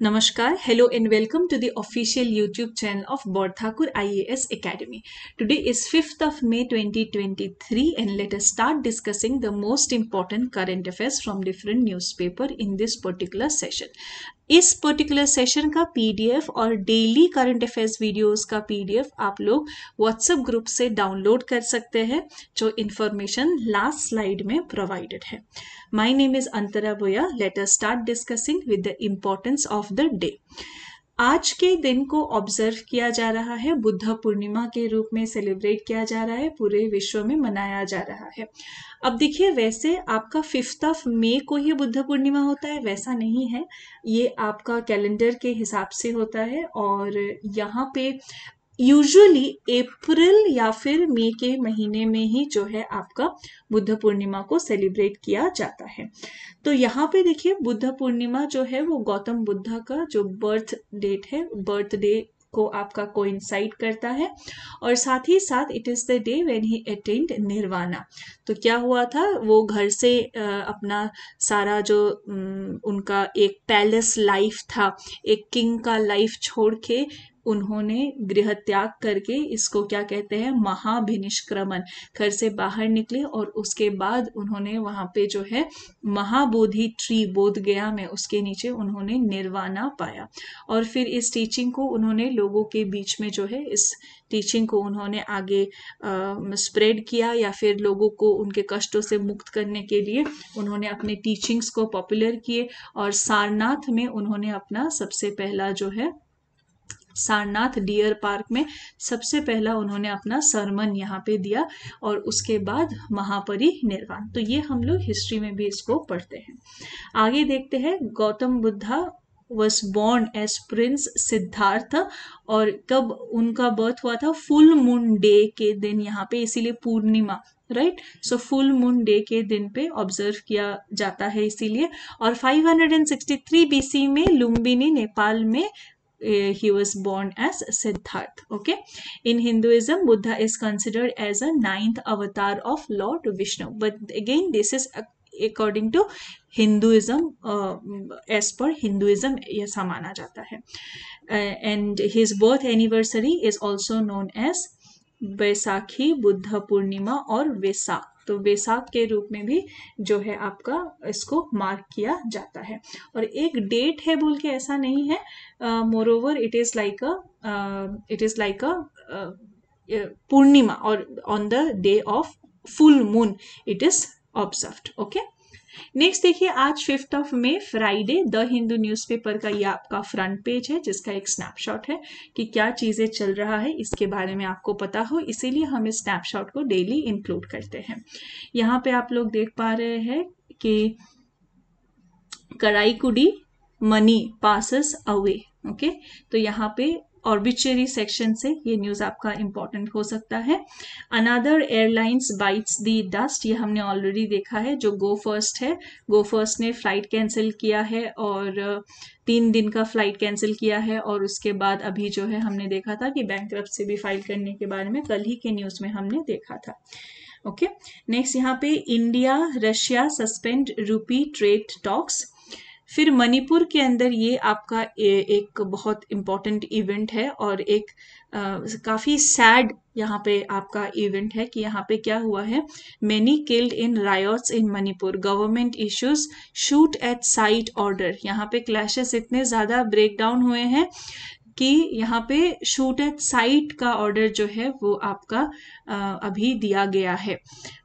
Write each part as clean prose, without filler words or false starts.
Namaskar, hello and welcome to the official YouTube channel of Bodhakur IAS Academy. Today is 5th of May 2023 and let us start discussing the most important current affairs from different newspaper in this particular session. इस particular session का PDF और daily current affairs videos का PDF आप लोग WhatsApp group से download कर सकते हैं जो इन्फॉर्मेशन लास्ट स्लाइड में प्रोवाइडेड है. माय नेम इज अंतरा बोया. Let us start discussing with the importance of the day. आज के दिन को ऑब्जर्व किया जा रहा है, बुद्ध पूर्णिमा के रूप में सेलिब्रेट किया जा रहा है, पूरे विश्व में मनाया जा रहा है. अब देखिए, वैसे आपका 5th ऑफ मई को ही बुद्ध पूर्णिमा होता है, वैसा नहीं है. ये आपका कैलेंडर के हिसाब से होता है और यहाँ पे यूजुअली अप्रैल या फिर मई के महीने में ही जो है आपका बुद्ध पूर्णिमा को सेलिब्रेट किया जाता है. तो यहाँ पे देखिए, बुद्ध पूर्णिमा जो है वो गौतम बुद्ध का जो बर्थ डेट है, बर्थ डे को आपका कोइंसाइड करता है और साथ ही साथ it is the day when he attend nirvana. तो क्या हुआ था, वो घर से अपना सारा जो उनका एक पैलेस लाइफ था, एक किंग का लाइफ छोड़ के उन्होंने गृह त्याग करके, इसको क्या कहते हैं, महाभिनिष्क्रमण, घर से बाहर निकले और उसके बाद उन्होंने वहां पे जो है महाबोधि ट्री बोध गया में, उसके नीचे उन्होंने निर्वाणा पाया और फिर इस टीचिंग को उन्होंने लोगों के बीच में जो है इस टीचिंग को उन्होंने आगे स्प्रेड किया या फिर लोगों को उनके कष्टों से मुक्त करने के लिए उन्होंने अपने टीचिंग्स को पॉपुलर किए और सारनाथ में उन्होंने अपना सबसे पहला जो है सारनाथ डियर पार्क में सबसे पहला उन्होंने अपना सरमन यहाँ पे दिया और उसके बाद महापरिनिर्वाण. तो ये हम लोग हिस्ट्री में भी इसको पढ़ते हैं. आगे देखते हैं. Gautam Buddha was born as Prince Siddharth और कब उनका बर्थ हुआ था, फुल मून डे के दिन, यहाँ पे इसीलिए Purnima, right. So full moon day के दिन पे ऑब्जर्व किया जाता है इसीलिए. और 563 बीसी में लुम्बिनी, नेपाल में he was born as Siddharth. Okay, in Hinduism Buddha is considered as a 9th avatar of Lord Vishnu, but again this is according to Hinduism, as per Hinduism ऐसा माना जाता है. And his birth anniversary is also known as Baisakhi, Buddha Purnima और वेसाख. तो वेसाख के रूप में भी जो है आपका इसको मार्क किया जाता है. और एक डेट है बोल के ऐसा नहीं है, moreover it is like a Purnima और on the day of full moon it is observed. Okay, next देखिए, आज 5th of May Friday, the Hindu newspaper का ये आपका फ्रंट पेज है जिसका एक स्नैपशॉट है कि क्या चीजें चल रहा है इसके बारे में आपको पता हो, इसीलिए हम इस स्नैपशॉट को डेली इंक्लूड करते हैं. यहाँ पे आप लोग देख पा रहे हैं कि Karaikudi money passes away. Okay, तो यहाँ पे ऑर्बिचरी सेक्शन से ये न्यूज आपका इंपॉर्टेंट हो सकता है. अनदर एयरलाइंस बाइट्स दी डस्ट, ये हमने ऑलरेडी देखा है. जो गो फर्स्ट है, गो फर्स्ट ने फ्लाइट कैंसिल किया है और 3 दिन का फ्लाइट कैंसिल किया है और उसके बाद अभी जो है हमने देखा था कि बैंकरप्सी भी फाइल करने के बारे में कल ही के न्यूज में हमने देखा था. ओके, नेक्स्ट यहाँ पे इंडिया रशिया सस्पेंड रूपी ट्रेड टॉक्स. फिर मणिपुर के अंदर ये आपका एक बहुत इम्पोर्टेंट इवेंट है और एक काफी सैड यहाँ पे आपका इवेंट है कि यहाँ पे क्या हुआ है, many killed in riots in Manipur, government issues shoot at site order. यहाँ पे क्लैशेस इतने ज्यादा ब्रेक डाउन हुए हैं कि यहाँ पे शूट एट साइट का ऑर्डर जो है वो आपका अभी दिया गया है.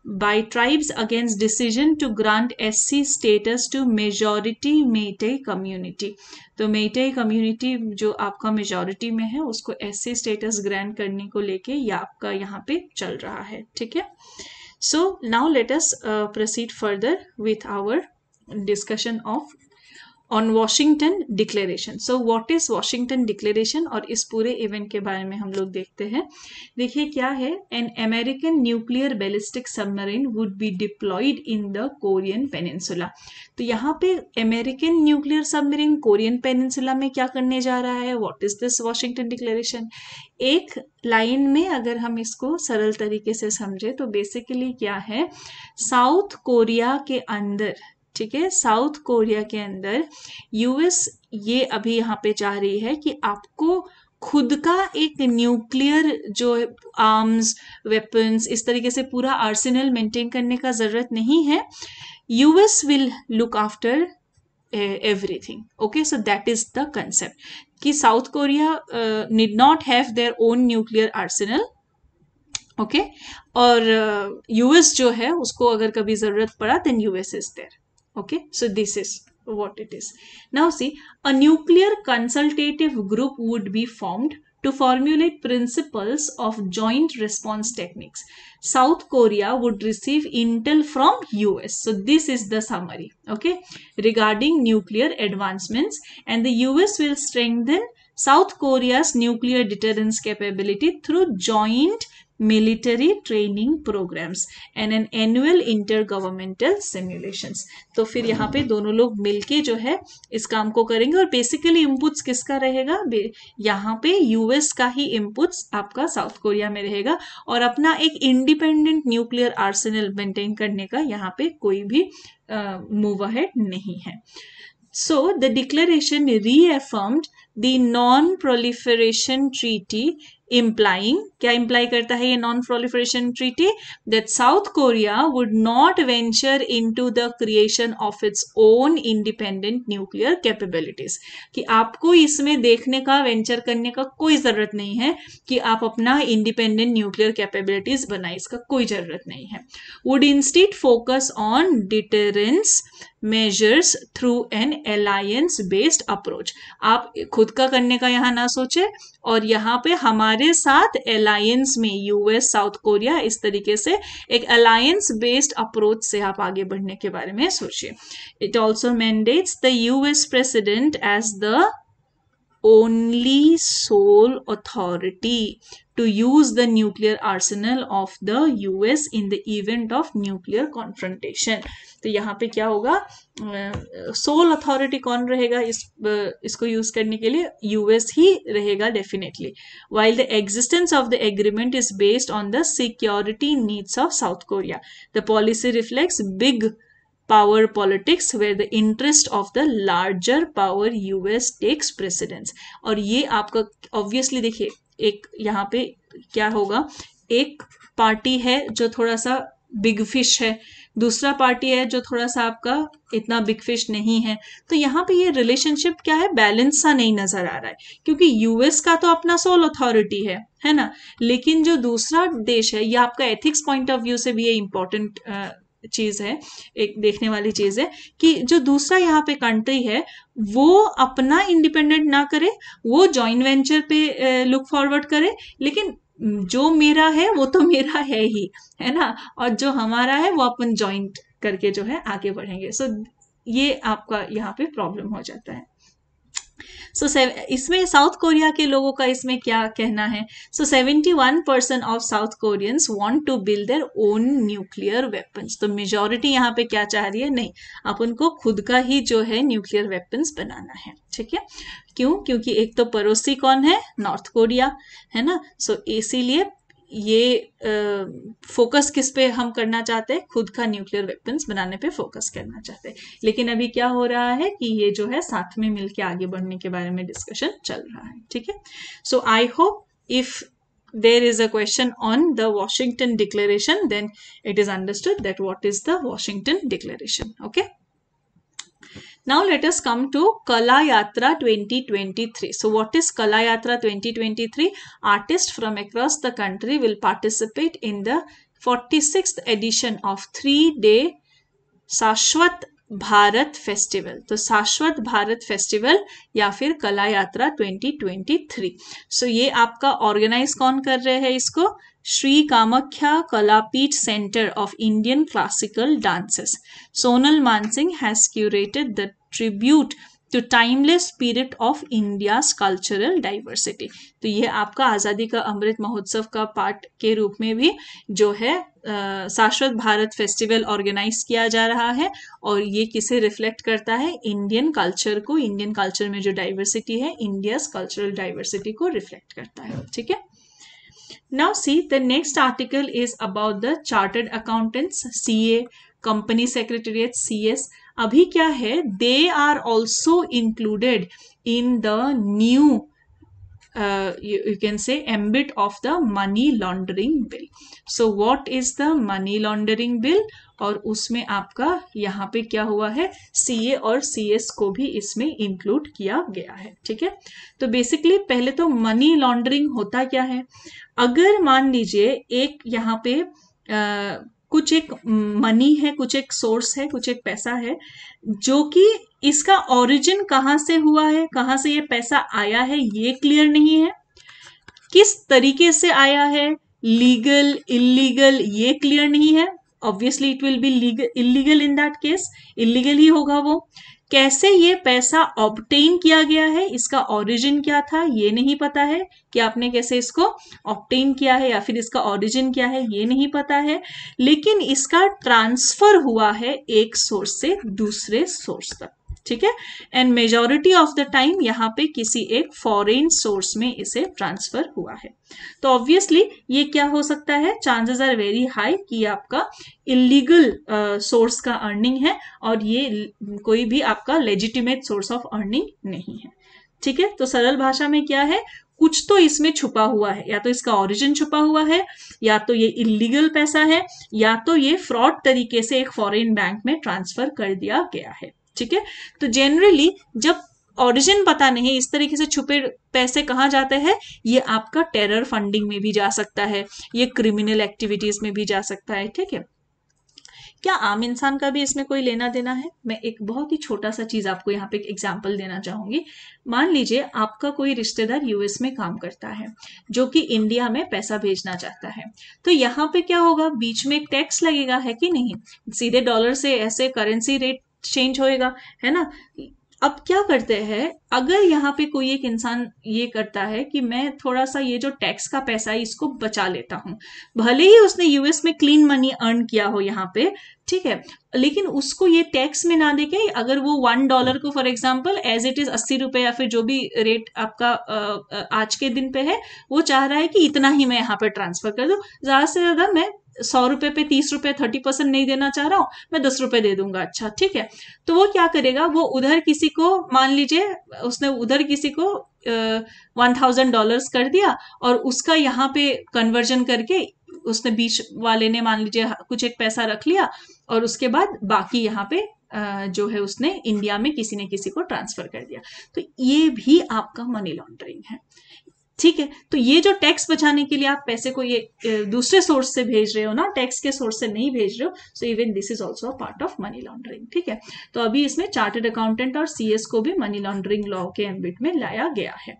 By tribes against decision to grant SC status to majority Meitei community. तो मेइटेई कम्युनिटी जो आपका मेजॉरिटी में है उसको एससी स्टेटस ग्रांट करने को लेके ये आपका यहाँ पे चल रहा है. ठीक है, so now let us proceed further with our discussion of on Washington declaration. So what is Washington declaration और इस पूरे इवेंट के बारे में हम लोग देखते हैं. देखिए क्या है, an American nuclear ballistic submarine would be diploid in the Korean peninsula. तो यहाँ पे American nuclear submarine Korean peninsula में क्या करने जा रहा है, what is this Washington declaration. एक लाइन में अगर हम इसको सरल तरीके से समझे तो बेसिकली क्या है, साउथ कोरिया के अंदर ठीक है, साउथ कोरिया के अंदर यूएस ये अभी यहाँ पे चाह रही है कि आपको खुद का एक न्यूक्लियर जो आर्म्स वेपन्स इस तरीके से पूरा आर्सेनल मेंटेन करने का जरूरत नहीं है. US will look after everything. Okay, so that is the concept कि South Korea need not have their own nuclear arsenal. Okay, और यूएस जो है उसको अगर कभी जरूरत पड़ा then US is there. Okay, so this is what it is. Now see, a nuclear consultative group would be formed to formulate principles of joint response techniques. South Korea would receive intel from US. So this is the summary, okay, regarding nuclear advancements, and the US will strengthen South Korea's nuclear deterrence capability through joint military training programs and an annual intergovernmental simulations. तो फिर यहाँ पे दोनों लोग मिलके जो है इस काम को करेंगे, और बेसिकली इनपुट्स किसका रहेगा, यहाँ पे यूएस का ही इनपुट्स आपका साउथ कोरिया में रहेगा, और अपना एक इंडिपेंडेंट न्यूक्लियर आर्सेनल मेंटेन करने का यहाँ पे कोई भी मूव अहेड नहीं है. So the declaration reaffirmed the non-proliferation treaty, implying, क्या imply करता है ये non-proliferation treaty, that South Korea would not venture into the creation of its own independent nuclear capabilities. कि आपको इसमें देखने का, वेंचर करने का कोई जरूरत नहीं है कि आप अपना इंडिपेंडेंट न्यूक्लियर कैपेबिलिटीज बनाए, इसका कोई जरूरत नहीं है. Would instead focus on deterrence measures through an alliance based approach. आप खुद का करने का यहाँ ना सोचे, और यहाँ पे हमारे साथ अलायंस में यूएस साउथ कोरिया, इस तरीके से एक अलायंस बेस्ड अप्रोच से आप आगे बढ़ने के बारे में सोचिए. It also mandates the US president as the only sole authority to use the nuclear arsenal of the US in the event of nuclear confrontation. तो यहाँ पे क्या होगा, सोल अथॉरिटी कौन रहेगा इसको यूज करने के लिए, यूएस ही रहेगा definitely. while the existence of the agreement is based on the security needs of South Korea, the policy reflects big power politics where the interest of the larger power US takes precedence. और ये आपका obviously देखिए, एक यहाँ पे क्या होगा, एक पार्टी है जो थोड़ा सा बिग फिश है, दूसरा पार्टी है जो थोड़ा सा आपका इतना बिग फिश नहीं है. तो यहाँ पे ये रिलेशनशिप क्या है, बैलेंस सा नहीं नजर आ रहा है, क्योंकि यूएस का तो अपना सोल अथॉरिटी है ना, लेकिन जो दूसरा देश है, ये आपका एथिक्स पॉइंट ऑफ व्यू से भी ये इंपॉर्टेंट चीज है, एक देखने वाली चीज है कि जो दूसरा यहाँ पे कंट्री है वो अपना इंडिपेंडेंट ना करे, वो जॉइंट वेंचर पे लुक फॉरवर्ड करे, लेकिन जो मेरा है वो तो मेरा है ही, है ना, और जो हमारा है वो अपन जॉइंट करके जो है आगे बढ़ेंगे. सो ये आपका यहाँ पे प्रॉब्लम हो जाता है. सो इसमें साउथ कोरिया के लोगों का इसमें क्या कहना है. So 71% of South Koreans want to build their own nuclear weapons. तो मेजॉरिटी यहाँ पे क्या चाह रही है, नहीं, अपन को खुद का ही जो है न्यूक्लियर वेपन्स बनाना है. ठीक है, क्यों, क्योंकि एक तो पड़ोसी कौन है, नॉर्थ कोरिया, है ना. सो इसीलिए ये फोकस किस पे हम करना चाहते हैं, खुद का न्यूक्लियर वेपन्स बनाने पे फोकस करना चाहते हैं. लेकिन अभी क्या हो रहा है कि ये जो है साथ में मिलके आगे बढ़ने के बारे में डिस्कशन चल रहा है. ठीक है, so I hope if there is a question on the Washington Declaration, then it is understood that what is the Washington Declaration. Okay, now let us come to Kala Yatra 2023. So what is Kala Yatra 2023? Artists from across the country will participate in the 46th edition of 3-day शाश्वत Bharat festival. तो शाश्वत Bharat festival या फिर कला यात्रा 2023. सो ये आपका organise कौन कर रहे हैं इसको, Shri Kamakhya Kalapeeth centre of Indian classical dances. Sonal Mansingh has curated the tribute to timeless spirit of India's cultural diversity. तो ये आपका आज़ादी का अमृत महोत्सव का पार्ट के रूप में भी जो है शाश्वत भारत फेस्टिवल ऑर्गेनाइज किया जा रहा है, और ये किसे रिफ्लेक्ट करता है, इंडियन कल्चर को, इंडियन कल्चर में जो डाइवर्सिटी है, इंडियाज कल्चरल डाइवर्सिटी को रिफ्लेक्ट करता है. ठीक है, now see the next article is about the chartered accountants, CA, company secretariat CS. अभी क्या है, they are also included in the new you can say ambit of the money laundering bill. So what is the money laundering bill? और उसमें आपका यहाँ पे क्या हुआ है, सीए और सीएस को भी इसमें इंक्लूड किया गया है, ठीक है। तो बेसिकली पहले तो मनी लॉन्ड्रिंग होता क्या है, अगर मान लीजिए एक यहाँ पे कुछ एक मनी है, कुछ एक सोर्स है, कुछ एक पैसा है, जो कि इसका ओरिजिन कहाँ से हुआ है, कहाँ से ये पैसा आया है ये क्लियर नहीं है, किस तरीके से आया है, लीगल इलीगल ये क्लियर नहीं है, obviously it will be illegal in that case, illegal ही होगा वो। कैसे ये पैसा ऑब्टेन किया गया है, इसका ओरिजिन क्या था ये नहीं पता है, कि आपने कैसे इसको ऑब्टेन किया है या फिर इसका ओरिजिन क्या है ये नहीं पता है, लेकिन इसका ट्रांसफर हुआ है एक सोर्स से दूसरे सोर्स तक, ठीक है। And majority of the time यहाँ पे किसी एक फॉरेन सोर्स में इसे ट्रांसफर हुआ है। तो ऑब्वियसली ये क्या हो सकता है, चांसेस आर वेरी हाई कि आपका इलीगल सोर्स का अर्निंग है और ये कोई भी आपका लेजिटिमेट सोर्स ऑफ अर्निंग नहीं है, ठीक है। तो सरल भाषा में क्या है, कुछ तो इसमें छुपा हुआ है, या तो इसका ओरिजिन छुपा हुआ है, या तो ये इलीगल पैसा है, या तो ये फ्रॉड तरीके से एक फॉरेन बैंक में ट्रांसफर कर दिया गया है, ठीक है। तो जनरली जब ओरिजिन पता नहीं, इस तरीके से छुपे पैसे कहाँ जाते हैं, ये आपका टेरर फंडिंग में भी जा सकता है, ये क्रिमिनल एक्टिविटीज में भी जा सकता है, ठीक है। क्या आम इंसान का भी इसमें कोई लेना देना है? मैं एक बहुत ही छोटा सा चीज आपको यहाँ पे एक एग्जांपल देना चाहूंगी। मान लीजिए आपका कोई रिश्तेदार यूएस में काम करता है, जो कि इंडिया में पैसा भेजना चाहता है, तो यहाँ पे क्या होगा, बीच में एक टैक्स लगेगा, है कि नहीं, सीधे डॉलर से ऐसे करेंसी रेट चेंज होएगा, है ना। अब क्या करते हैं, अगर यहाँ पे कोई एक इंसान ये करता है कि मैं थोड़ा सा ये जो टैक्स का पैसा है इसको बचा लेता हूँ, भले ही उसने यूएस में क्लीन मनी अर्न किया हो यहाँ पे, ठीक है, लेकिन उसको ये टैक्स में ना देके, अगर वो $1 को for example as it is 80 रुपए या फिर जो भी रेट आपका आज के दिन पे है, वो चाह रहा है कि इतना ही मैं यहाँ पे ट्रांसफर कर दूं, ज्यादा से ज्यादा मैं 100 रुपए पे 30 रुपए 30% नहीं देना चाह रहा हूँ, मैं 10 रुपए दे दूंगा, अच्छा ठीक है। तो वो क्या करेगा, वो उधर किसी को, मान लीजिए उसने उधर किसी को $1000 कर दिया, और उसका यहाँ पे कन्वर्जन करके उसने बीच वाले ने मान लीजिए कुछ एक पैसा रख लिया, और उसके बाद बाकी यहाँ पे जो है उसने इंडिया में किसी ने किसी को ट्रांसफर कर दिया, तो ये भी आपका मनी लॉन्ड्रिंग है, ठीक है। तो ये जो टैक्स बचाने के लिए आप पैसे को ये दूसरे सोर्स से भेज रहे हो ना, टैक्स के सोर्स से नहीं भेज रहे हो, so even this is also part of money laundering, ठीक है। तो अभी इसमें चार्टर्ड अकाउंटेंट और सीएस को भी मनी लॉन्ड्रिंग लॉ के एम्बिट में लाया गया है।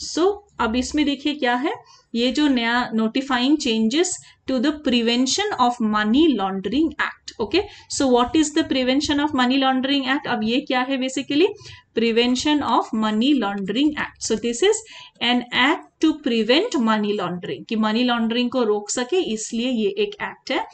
सो अब इसमें देखिए क्या है, ये जो नया notifying changes to the prevention of money laundering act, okay. So what is the prevention of money laundering act, अब ये क्या है, basically prevention of money laundering act. So this is an act to prevent money laundering, कि money laundering को रोक सके, इसलिए ये एक एक्ट है।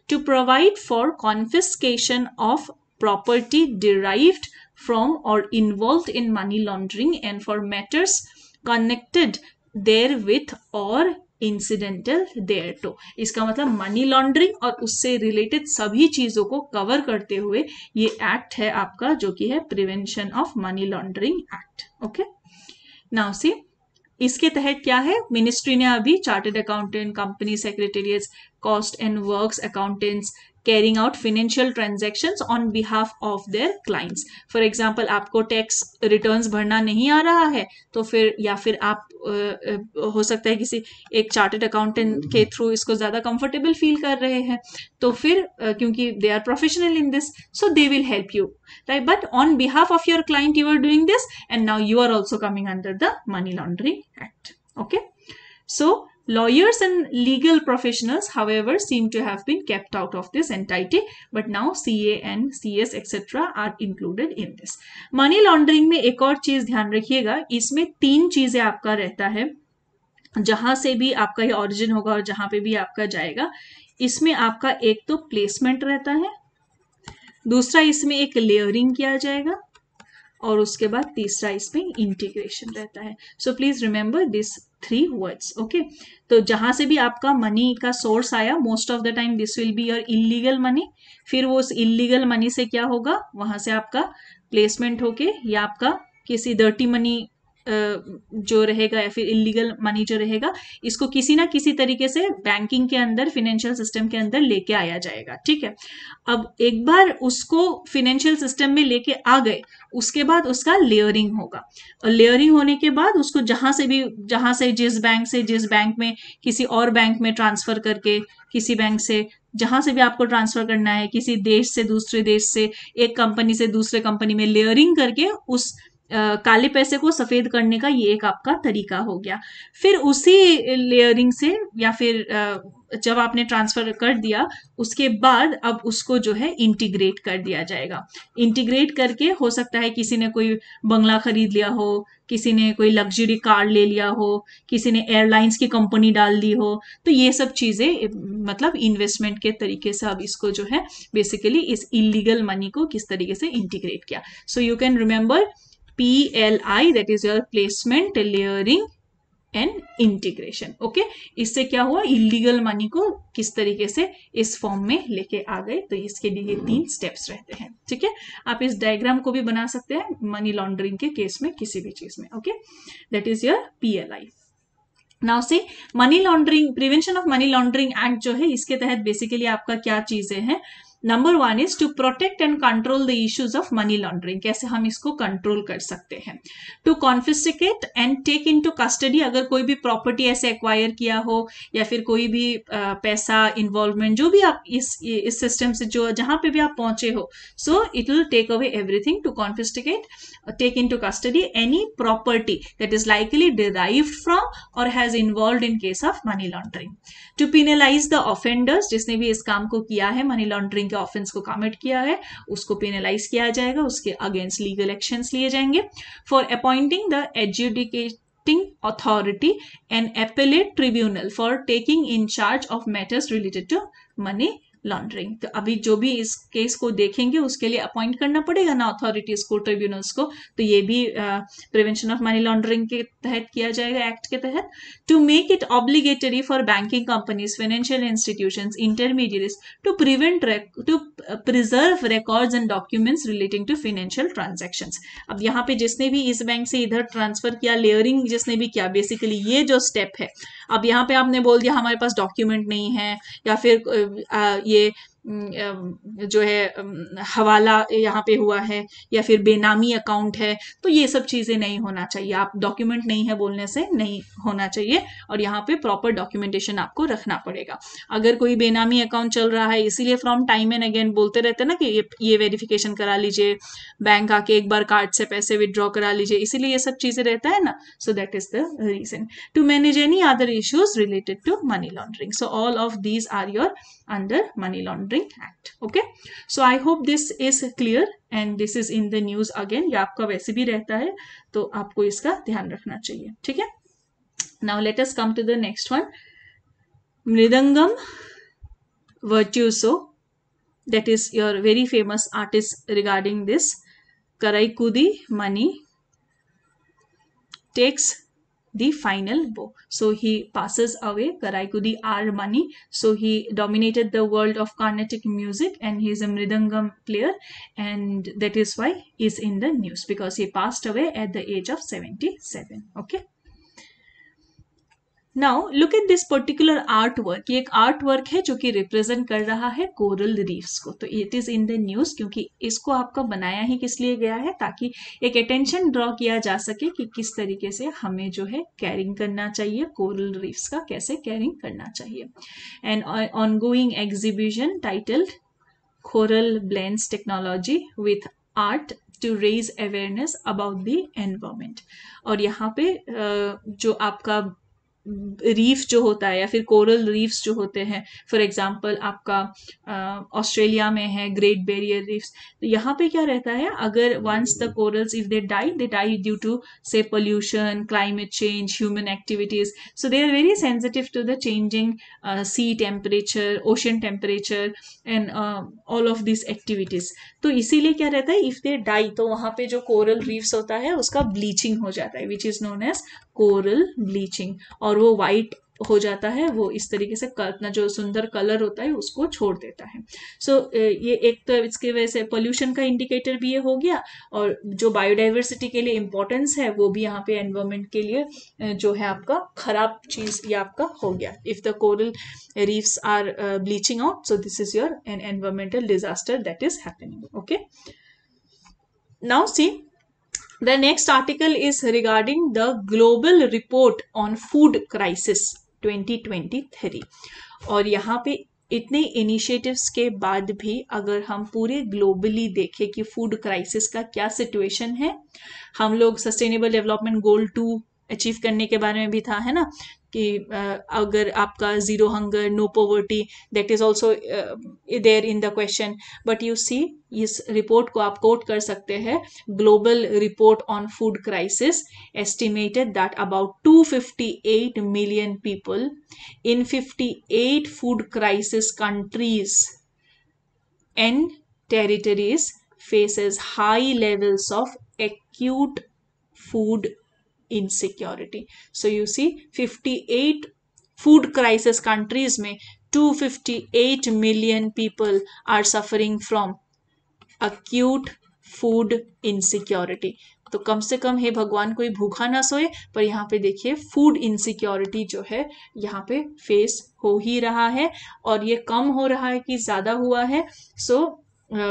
To provide for confiscation of property derived from और involved in money laundering and for matters connected there with और इंसिडेंटल देयर टू। इसका मतलब मनी लॉन्ड्रिंग और उससे रिलेटेड सभी चीजों को कवर करते हुए ये एक्ट है आपका, जो कि है prevention of money laundering act, okay. Now see, इसके तहत क्या है, मिनिस्ट्री ने अभी chartered accountant, company secretariats, cost and works accountants carrying out financial transactions on behalf of their clients. For example आपको टैक्स रिटर्न्स भरना नहीं आ रहा है, तो फिर या फिर आप हो सकता है किसी एक चार्टर्ड अकाउंटेंट के थ्रू इसको ज्यादा कंफर्टेबल फील कर रहे हैं, तो फिर क्योंकि they are professional in this, so they will help you, right. But on behalf of your client you are doing this, and now you are also coming under the Money Laundering Act, okay. So lawyers and legal professionals, however, seem to have been kept out of this entity, but now CA and CS etc. are included in this. Money laundering में एक और चीज ध्यान रखिएगा, इसमें 3 चीजें आपका रहता है, जहां से भी आपका ये ऑरिजिन होगा और जहां पे भी आपका जाएगा, इसमें आपका एक तो प्लेसमेंट रहता है, दूसरा इसमें एक लेयरिंग किया जाएगा, और उसके बाद तीसरा इसमें इंटीग्रेशन रहता है. So please remember this 3 words. Okay, तो जहां से भी आपका मनी का सोर्स आया, most of the time this will be your illegal money. फिर वो उस इलीगल मनी से क्या होगा, वहां से आपका प्लेसमेंट होके या आपका किसी डर्टी मनी जो रहेगा या फिर इलीगल मनी जो रहेगा, इसको किसी ना किसी तरीके से बैंकिंग के अंदर, फाइनेंशियल सिस्टम के अंदर लेके आया जाएगा. ठीक है, अब एक बार उसको फाइनेंशियल सिस्टम में लेके आ गए, उसके बाद उसका लेयरिंग होगा. और लेयरिंग होने के बाद उसको जहां से जिस बैंक में किसी और बैंक में ट्रांसफर करके, किसी बैंक से जहां से भी आपको ट्रांसफर करना है, किसी देश से दूसरे देश से, एक कंपनी से दूसरे कंपनी में लेयरिंग करके उस काले पैसे को सफेद करने का ये एक आपका तरीका हो गया. फिर उसी लेयरिंग से या फिर जब आपने ट्रांसफर कर दिया, उसके बाद अब उसको जो है इंटीग्रेट कर दिया जाएगा. इंटीग्रेट करके हो सकता है किसी ने कोई बंगला खरीद लिया हो, किसी ने कोई लग्जरी कार ले लिया हो, किसी ने एयरलाइंस की कंपनी डाल दी हो. तो ये सब चीजें मतलब इन्वेस्टमेंट के तरीके से अब इसको जो है बेसिकली इस इलीगल मनी को किस तरीके से इंटीग्रेट किया. So you can remember PLI, that is your placement, layering and integration. Okay, इससे क्या हुआ, इलीगल मनी को किस तरीके से इस फॉर्म में लेके आ गए. तो इसके लिए 3 स्टेप्स रहते हैं. ठीक है, आप इस डायग्राम को भी बना सकते हैं मनी लॉन्ड्रिंग के केस में, किसी भी चीज में. Okay, that is your PLI. Now say money laundering, prevention of money laundering act जो है, इसके तहत बेसिकली आपका क्या चीजें हैं. Number 1 is to protect and control the issues of money laundering. कैसे हम इसको कंट्रोल कर सकते हैं. To confiscate and take into custody. अगर कोई भी प्रॉपर्टी ऐसे एक्वायर किया हो या फिर कोई भी पैसा इन्वॉल्वमेंट जो भी आप इस सिस्टम से जो जहां पे भी आप पहुंचे हो, so it will take away everything. To confiscate, take into custody any property that is likely derived from और has involved in case of money laundering. To penalise the offenders. जिसने भी इस काम को किया है, मनी लॉन्ड्रिंग के offence को कमिट किया है, उसको पेनलाइज किया जाएगा, उसके अगेंस्ट लीगल एक्शंस लिए जाएंगे. For appointing the adjudicating authority and appellate tribunal for taking in charge of matters related to money laundering. तो अभी जो भी इस केस को देखेंगे उसके लिए अपॉइंट करना पड़ेगा ना अथॉरिटीज को, ट्रिब्यूनल्स को. तो ये भी प्रिवेंशन ऑफ मनी लॉन्ड्रिंग के तहत किया जाएगा, एक्ट के तहत. To make it obligatory for banking companies, financial institutions, intermediates to preserve records and documents relating to financial transactions. अब यहाँ पे जिसने भी इस बैंक से इधर ट्रांसफर किया, लेयरिंग जिसने भी किया, बेसिकली ये जो स्टेप है. अब यहाँ पे आपने बोल दिया हमारे पास डॉक्यूमेंट नहीं है, या फिर ये जो है हवाला यहाँ पे हुआ है, या फिर बेनामी अकाउंट है, तो ये सब चीजें नहीं होना चाहिए. आप डॉक्यूमेंट नहीं है बोलने से नहीं होना चाहिए, और यहाँ पे प्रॉपर डॉक्यूमेंटेशन आपको रखना पड़ेगा. अगर कोई बेनामी अकाउंट चल रहा है, इसीलिए फ्रॉम टाइम एंड अगेन बोलते रहते हैं ना कि ये वेरिफिकेशन करा लीजिए, बैंक आके एक बार कार्ड से पैसे विड्रॉ करा लीजिए, इसीलिए ये सब चीजें रहता है ना. So that is the reason. To manage any other issues related to money laundering. So all of these are your under Money Laundering Act. Okay, so I hope this is clear and this is in the news again. ये आपका वैसे भी रहता है, तो आपको इसका ध्यान रखना चाहिए. ठीक है, now let us come to the next one. Mridangam Virtuoso, that is your very famous artist regarding this. Karaikudi Mani takes the final bow. So he passes away, Karaikudi R. Mani. So he dominated the world of Carnatic music and he is a Mridangam player, and that is why he is in the news, because he passed away at the age of 77. Okay. Now look at this particular art work. ये एक art work है जो कि represent कर रहा है coral reefs को. तो it is in the news, क्योंकि इसको आपका बनाया ही किस लिए गया है, ताकि एक अटेंशन ड्रॉ किया जा सके कि किस तरीके से हमें जो है कैरिंग करना चाहिए, कोरल रीफ्स का कैसे कैरिंग करना चाहिए. And ongoing exhibition titled coral blends technology with art to raise awareness about the environment. और यहाँ पे जो आपका रीफ जो होता है या फिर कोरल रीफ्स जो होते हैं, फॉर एग्जांपल आपका ऑस्ट्रेलिया में है ग्रेट बैरियर रीफ्स, तो यहाँ पे क्या रहता है, अगर once the corals if they die due to say pollution, climate change, human activities, so they are very sensitive to the changing sea temperature, ocean temperature and all of this activities. तो इसीलिए क्या रहता है, if they die तो वहां पे जो coral reefs होता है उसका ब्लीचिंग हो जाता है, which is known as coral bleaching, और वो वाइट हो जाता है, वो इस तरीके से अपना जो सुंदर कलर होता है उसको छोड़ देता है। सो ये एक तो इसके वजह से पोल्यूशन का इंडिकेटर भी ये हो गया, और जो बायोडाइवर्सिटी के लिए इंपॉर्टेंस है वो भी यहाँ पे एनवायरमेंट के लिए जो है आपका खराब चीज ये आपका हो गया। If the coral reefs are bleaching out, so this is your an environmental disaster that is happening. Okay, now see the next article is regarding the global report on food crisis 2023, और यहाँ पे इतने initiatives के बाद भी अगर हम पूरे ग्लोबली देखें कि फूड क्राइसिस का क्या सिचुएशन है, हम लोग सस्टेनेबल डेवलपमेंट गोल 2 अचीव करने के बारे में भी था, है ना, कि अगर आपका zero hunger, no poverty, that is also there in the question, but you see इस रिपोर्ट को आप कोट कर सकते हैं, global report on food crisis estimated that about 258 million people in 58 food crisis countries and territories faces high levels of acute food insecurity. So you see 58 food crisis countries में 258 million people are suffering from acute food insecurity. तो कम से कम हे भगवान कोई भूखा ना सोए, पर यहाँ पे देखिए फूड इनसिक्योरिटी जो है यहाँ पे फेस हो ही रहा है, और ये कम हो रहा है कि ज्यादा हुआ है। सो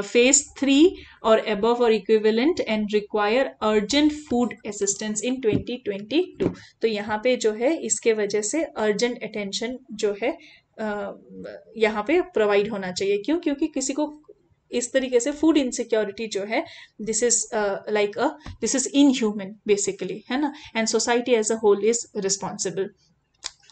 phase 3 or above or equivalent and require urgent food assistance in 2022। तो यहाँ पे जो है इसके वजह से urgent attention जो है यहाँ पे प्रोवाइड होना चाहिए। क्यों? क्योंकि किसी को इस तरीके से फूड इनसिक्योरिटी जो है दिस इज इनह्यूमन बेसिकली, है ना, and society as a whole is responsible.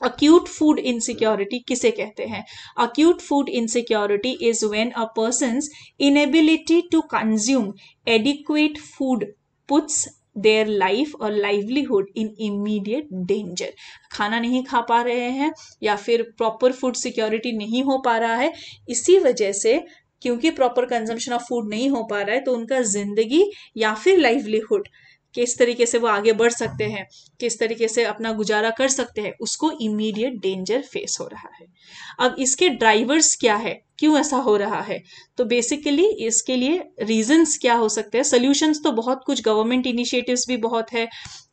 Acute food insecurity किसे कहते हैं? Acute food insecurity is when a person's inability to consume adequate food puts their life or livelihood in immediate danger। खाना नहीं खा पा रहे हैं या फिर प्रॉपर फूड सिक्योरिटी नहीं हो पा रहा है, इसी वजह से क्योंकि प्रॉपर कंजम्पशन ऑफ फूड नहीं हो पा रहा है तो उनका जिंदगी या फिर लाइवलीहुड किस तरीके से वो आगे बढ़ सकते हैं, किस तरीके से अपना गुजारा कर सकते हैं, उसको इमीडिएट डेंजर फेस हो रहा है। अब इसके ड्राइवर्स क्या है, क्यों ऐसा हो रहा है? तो बेसिकली इसके लिए रीजंस क्या हो सकते हैं? सोल्यूशंस तो बहुत कुछ, गवर्नमेंट इनिशिएटिव्स भी बहुत है,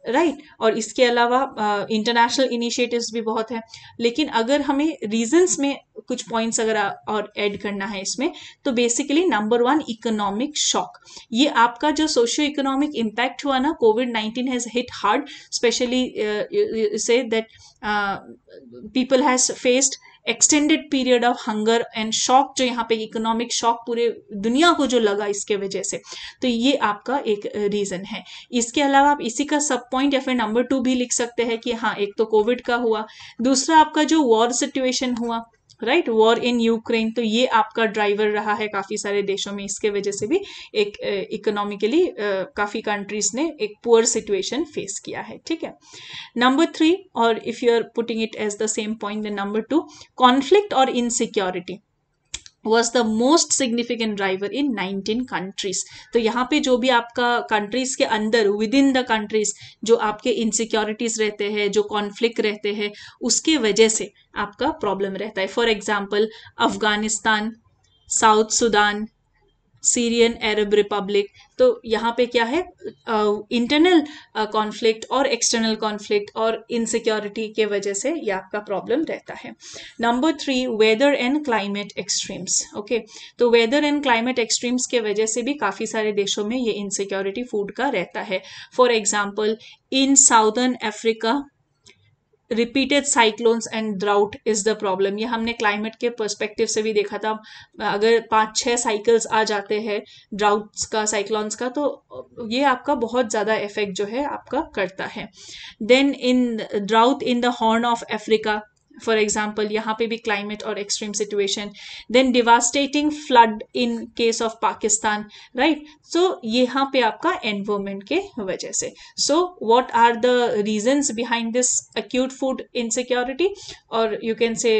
राइट, और इसके अलावा इंटरनेशनल इनिशिएटिव्स भी बहुत है, लेकिन अगर हमें रीजंस में कुछ पॉइंट्स अगर और ऐड करना है इसमें, तो बेसिकली नंबर 1 इकोनॉमिक शॉक। ये आपका जो सोशियो इकोनॉमिक इम्पैक्ट हुआ ना, कोविड-19 हैज हिट हार्ड, स्पेशली से that people has faced extended period of hunger and shock, जो यहाँ पे इकोनॉमिक शॉक पूरे दुनिया को जो लगा इसके वजह से, तो ये आपका एक रीजन है। इसके अलावा आप इसी का सब पॉइंट या फिर नंबर 2 भी लिख सकते हैं कि हाँ, एक तो कोविड का हुआ, दूसरा आपका जो वॉर सिचुएशन हुआ, राइट, वॉर इन यूक्रेन, तो ये आपका ड्राइवर रहा है काफी सारे देशों में, इसके वजह से भी एक इकोनॉमिकली काफी कंट्रीज ने एक पुअर सिचुएशन फेस किया है, ठीक है। नंबर 3, और if you are putting it as the same point then number 2, conflict और insecurity was the most significant driver in 19 countries। तो यहाँ पे जो भी आपका कंट्रीज के अंदर विद इन द कंट्रीज जो आपके इनसिक्योरिटीज रहते हैं, जो कॉन्फ्लिक्ट रहते हैं, उसके वजह से आपका प्रॉब्लम रहता है। For example Afghanistan, South Sudan, Syrian Arab Republic, तो यहाँ पे क्या है, इंटरनल कॉन्फ्लिक्ट और एक्सटर्नल कॉन्फ्लिक्ट और इनसिक्योरिटी के वजह से ये आपका प्रॉब्लम रहता है। Number 3, weather and climate extremes. Okay, तो वेदर एंड क्लाइमेट एक्सट्रीम्स के वजह से भी काफ़ी सारे देशों में ये इनसिक्योरिटी फूड का रहता है। For example in southern Africa repeated cyclones and drought is the problem. ये हमने क्लाइमेट के पर्सपेक्टिव से भी देखा था, अगर 5-6 साइकिल्स आ जाते हैं ड्राउट्स का, साइक्लोन्स का, तो ये आपका बहुत ज़्यादा इफेक्ट जो है आपका करता है। Then in drought in the Horn of Africa, for example यहाँ पे भी क्लाइमेट और extreme situation. Then devastating flood in case of Pakistan, right. So यहाँ पे आपका एनवायरमेंट के वजह से। So what are the reasons behind this acute food insecurity, और you can say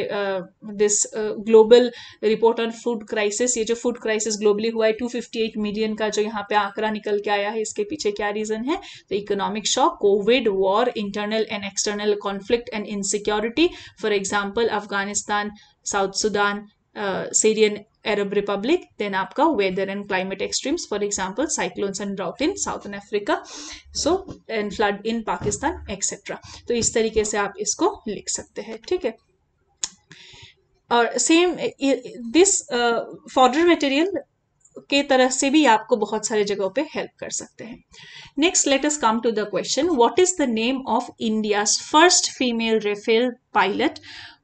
this global report on food crisis. ये जो फूड क्राइसिस ग्लोबली हुआ है 258 मिलियन का जो यहाँ पे आंकड़ा निकल के आया है, इसके पीछे क्या रीजन है? तो economic shock, COVID, war, internal and external conflict and insecurity, for example Afghanistan, South Sudan, Syrian Arab Republic. Then आपका weather and climate extremes, for example cyclones and drought in southern Africa, so and flood in Pakistan etcetera. तो इस तरीके से आप इसको लिख सकते हैं, ठीक है। और सेम दिस फॉर्डर मटेरियल के तरह से भी आपको बहुत सारे जगहों पे हेल्प कर सकते हैं। Next let us come to the question, what is the name of India's first female Rafale pilot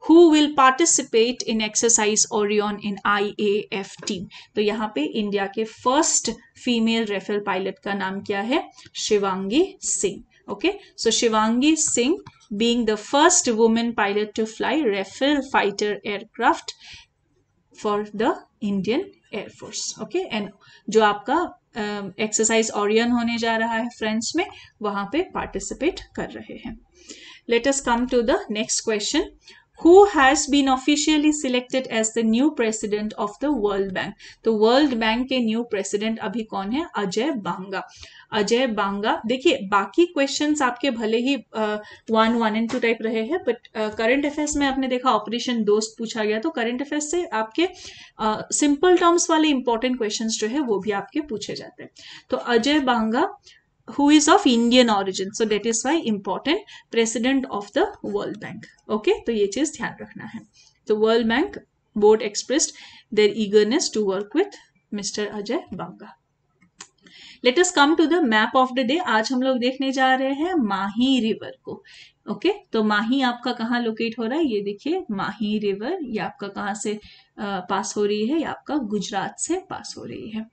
who will participate in exercise Orion in IAF team? तो यहाँ पे इंडिया के फर्स्ट फीमेल राफेल पायलट का नाम क्या है? Shivangi Singh. Okay, so Shivangi Singh being the first woman pilot to fly Rafale fighter aircraft for the Indian Air Force. Okay, and जो आपका एक्सरसाइज ओरियन होने जा रहा है फ्रांस में, वहां पे पार्टिसिपेट कर रहे हैं। Let us come to the next question. Who has been officially selected as the new president of the World Bank? तो वर्ल्ड बैंक के न्यू प्रेसिडेंट अभी कौन है? अजय बांगा। अजय बांगा, देखिए बाकी क्वेश्चंस आपके भले ही 1, 1 and 2 टाइप रहे हैं, बट करंट अफेयर्स में आपने देखा ऑपरेशन दोस्त पूछा गया, तो करंट अफेयर्स से आपके सिंपल टर्म्स वाले इंपॉर्टेंट क्वेश्चंस जो है वो भी आपके पूछे जाते हैं। तो अजय बांगा who is of Indian origin, so that is why important, president of the World Bank. Okay, तो ये चीज ध्यान रखना है। तो World Bank board expressed their eagerness to work with Mr. Ajay Banga. Let us come to the map of the day. आज हम लोग देखने जा रहे हैं माही रिवर को। ओके, तो माही आपका कहाँ लोकेट हो रहा है? ये देखिए माही रिवर, ये आपका कहाँ से पास हो रही है? ये आपका गुजरात से पास हो रही है।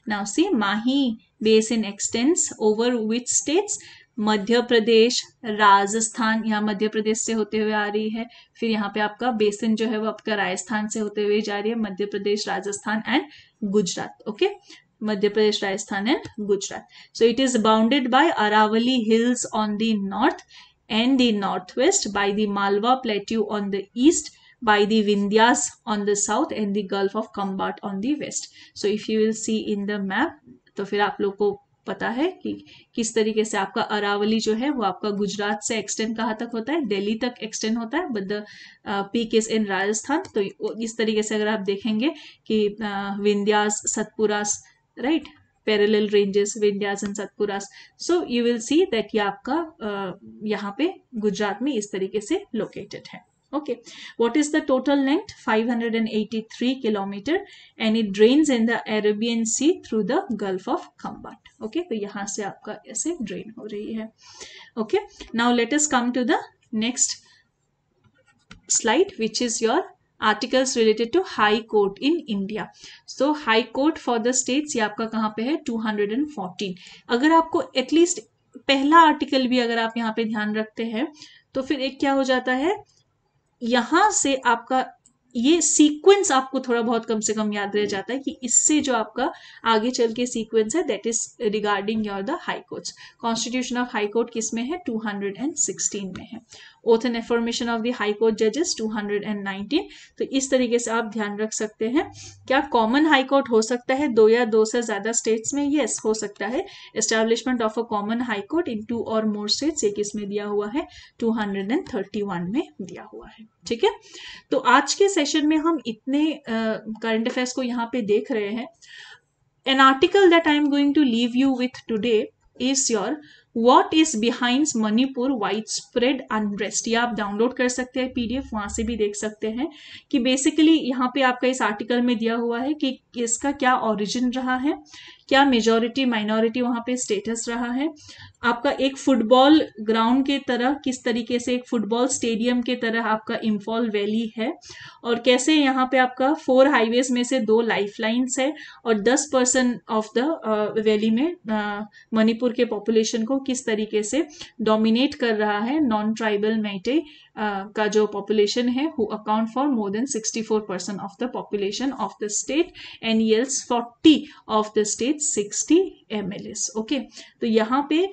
Now see, Mahi basin extends over which states? Madhya Pradesh, Rajasthan, यहाँ मध्य प्रदेश से होते हुए आ रही है। फिर यहाँ पे आपका बेसिन जो है वो आपका राजस्थान से होते हुए जा रही है, Madhya Pradesh, Rajasthan and Gujarat. Okay, Madhya Pradesh, Rajasthan and Gujarat. So it is bounded by Aravalli hills on the north and the northwest, by the Malwa Plateau on the east, by the Vindhyas on the south and the Gulf of Khambat on the west. So if you will see in the map, तो फिर आप लोग को पता है कि किस तरीके से आपका अरावली जो है वो आपका गुजरात से एक्सटेंड कहाँ तक होता है? दिल्ली तक एक्सटेंड होता है, but the peak is in Rajasthan. तो इस तरीके से अगर आप देखेंगे कि Vindhyas, Satpuras, right, parallel ranges Vindhyas and Satpuras, so you will see that ये आपका यहाँ पे गुजरात में इस तरीके से लोकेटेड है। Okay, what is the total length? 583 kilometre and it drains in the Arabian Sea through the Gulf of Khambhat. Okay, तो यहाँ से आपका ऐसे ड्रेन हो रही है। Okay, now let us come to the next slide which is your articles related to high court in India. So high court for the states, ये आपका कहाँ पे है? 214। अगर आपको एटलीस्ट पहला आर्टिकल भी अगर आप यहाँ पे ध्यान रखते हैं तो फिर एक क्या हो जाता है, यहां से आपका ये सीक्वेंस आपको थोड़ा बहुत कम से कम याद रह जाता है कि इससे जो आपका आगे चल के सीक्वेंस है that is regarding your the high courts. Constitution of high court किस में है? 216 में है। Oath and affirmation of the high court जजेस 219। तो इस तरीके से आप ध्यान रख सकते हैं। क्या कॉमन हाई कोर्ट हो सकता है 2 या 2 से ज्यादा स्टेट्स में? यस, हो सकता है। Establishment of a common high court in 2 और मोर स्टेट्स, ये किस में दिया हुआ है? 231 में दिया हुआ है। ठीक है, तो आज के सेशन में हम इतने करंट अफेयर्स को यहाँ पे देख रहे हैं। An article that I am going to leave you with today is your what is behind Manipur wide spread unrest. ये आप डाउनलोड कर सकते हैं PDF, वहां से भी देख सकते हैं कि बेसिकली यहाँ पे आपका इस आर्टिकल में दिया हुआ है कि इसका क्या ओरिजिन रहा है, क्या मेजॉरिटी माइनॉरिटी वहां पे स्टेटस रहा है, आपका एक फुटबॉल ग्राउंड के तरह किस तरीके से एक फुटबॉल स्टेडियम के तरह आपका इम्फॉल वैली है, और कैसे यहाँ पे आपका 4 हाईवेज में से 2 लाइफ लाइन्स है, और 10% ऑफ द वैली में मणिपुर के पॉपुलेशन को किस तरीके से डोमिनेट कर रहा है नॉन ट्राइबल मेइटे का जो पॉपुलेशन है, who account for more than 64% of the population of the state and yields 40 of the state 60 MLAs। Okay, तो यहाँ पे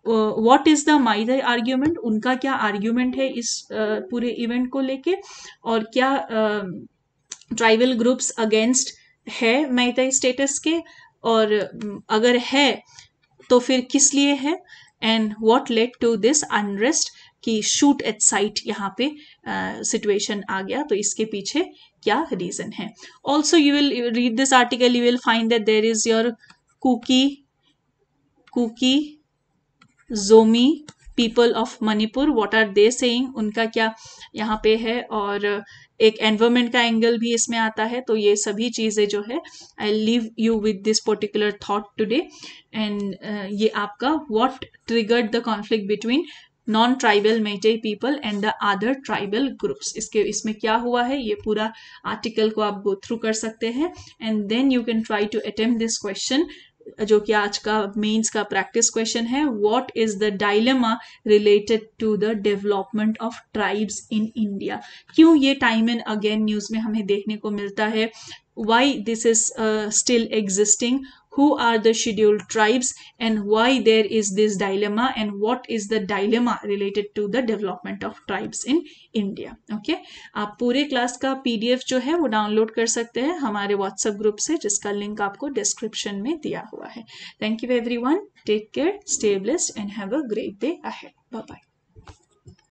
व्हाट इज द माइदर आर्ग्यूमेंट, उनका क्या आर्ग्यूमेंट है इस पूरे इवेंट को लेके, और क्या ट्राइबल ग्रुप्स अगेंस्ट है मैइतेई स्टेटस के, और अगर है तो फिर किस लिए है, and what led to this unrest कि शूट एट साइट यहाँ पे सिचुएशन आ गया, तो इसके पीछे क्या रीजन है। Also you will read this article, you will find that there is your Kuki Zomi people of Manipur, what are they saying, उनका क्या यहाँ पे है, और एक एनवायरमेंट का एंगल भी इसमें आता है। तो ये सभी चीजें जो है I leave you with this particular thought today, and ये आपका what triggered the conflict between non tribal Meitei people and the other tribal groups, इसमें क्या हुआ है, ये पूरा आर्टिकल को आप गो थ्रू कर सकते हैं, and then you can try to attempt this question, जो कि आज का मेंस का प्रैक्टिस क्वेश्चन है। What is the dilemma related to the development of tribes in India, क्यों ये टाइम एंड अगेन न्यूज में हमें देखने को मिलता है, why this is still existing, who are the scheduled tribes, and why there is this dilemma, and what is the dilemma related to the development of tribes in India। okay, आप पूरे class का PDF जो है वो download कर सकते हैं हमारे व्हाट्सएप ग्रुप से, जिसका लिंक आपको डिस्क्रिप्शन में दिया हुआ है। Thank you everyone, take care, stay blessed and have a great day ahead, bye bye.